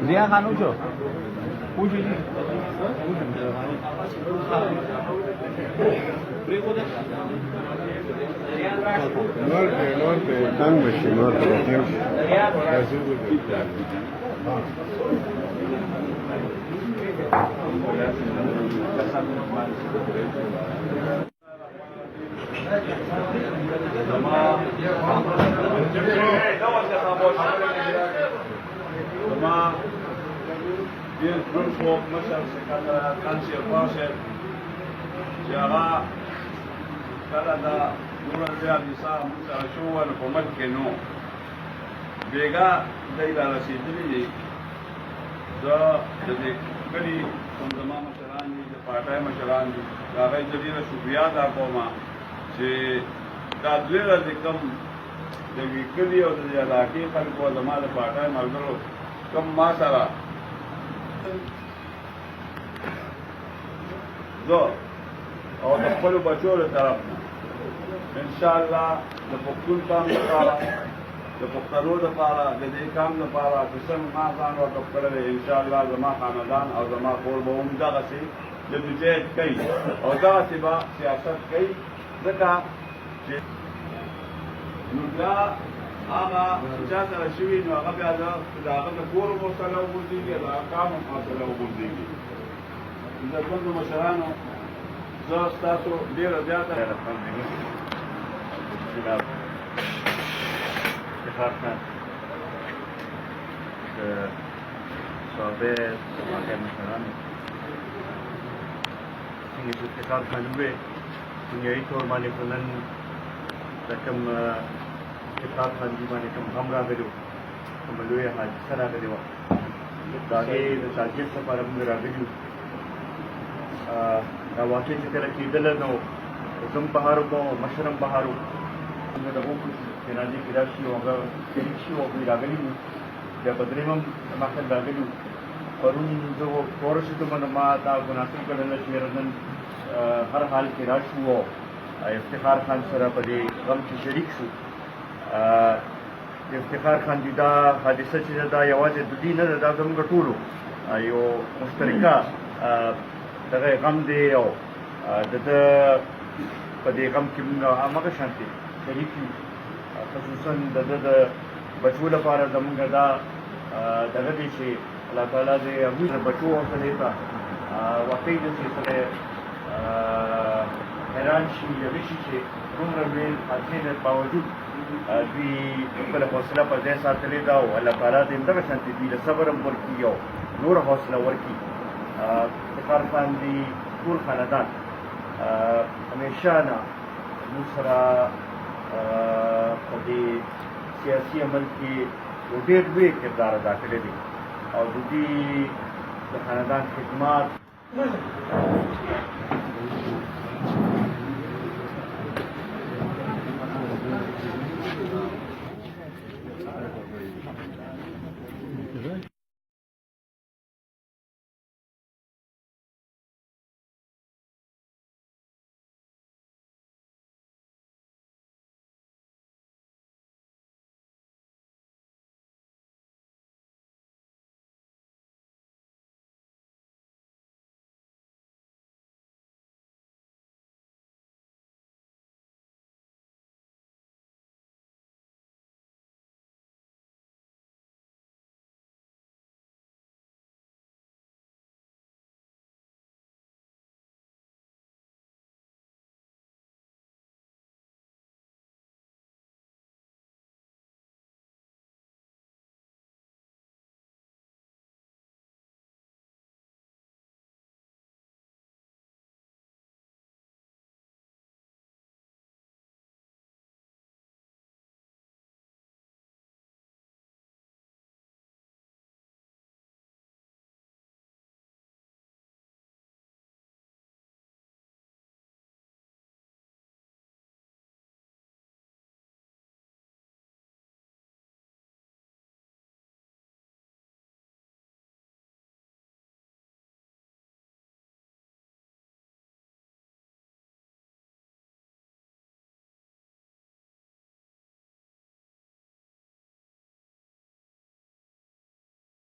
Dia kan ujo. Ujo ni. Norte, tan beshi, norte, Bien, grupo, مثلا kansi الفاصل جراء كندا نور الرياض نساء شو الممكنون بيجا دايلا رسيدني دا دې کلی کوم زما مشران دي د پټای مشران دي دا غي جديره شوبیا دا کومه چې دا دغه د کوم د وکړي او د علاقې خلکو زما د پټای ملګرو کوم ما سره زه او د خپل بچو له طرف ان شاء الله د پښتون کام لپاره د پښتنو لپاره د دې کام لپاره چې څنګه ما ځان ورکړل ان شاء الله زما خاندان او زما کور به هم دغه شي د مجاهد کوي او دغه شي به سیاست کوي ځکه چې نو دا هغه چې سره شوي نو هغه بیا د هغه د کور مسله وګورځي د کام مسله وګورځي د ټولو مشرانو زه ستاسو ډېره زیاته افتخار خان صحابه سماعه مشران څنګه چې افتخار خان وې دنیایي طور باندې نن رقم افتخار خان دی باندې کوم هم راغلو کوم لوی حادثه راغلی وه د هغې د تعجیل لپاره موږ راغلي وو دا واقع چې کله کېدله نو زه هم بهر وم مشر هم بهر و موږ د هغو جنازې کې راشي او هغه شریک شي او هغوی راغلي وو بیا په درېیم هم زما خیال راغلي وو پرون زه ورسېدم نو ما دا مناسب ګڼله چې یاره نن هر حال کې راشو او افتخار خان سره په دې غم کې شریک شو افتخار خان دی دا حادثه چې دا یوازې د دوی نه ده دا زموږ ټولو یو مشترکه دغه غم دی او د ده په دې غم کې موږ همغه شانتې شریک یو خصوصا د ده د بچو لپاره زموږ دا دغه دی چې الله تعالی دې هغوی د بچو حوصلې ته واقعي داسې سړی حیران شي هغه شي چې دومره لوی حادثې نه باوجود دوی خپله حوصله پر ځای ساتلې ده او الله تعالی دې همدغه شانتې دوی له صبر هم ورکړي او نوره حوصله ورکړي افتخار خان دی ټول خاندان همیشه نه موږ سره په دې سیاسي عمل کې یو ډېر لوی کردار ادا کړی دی او د دوی د خاندان خدمات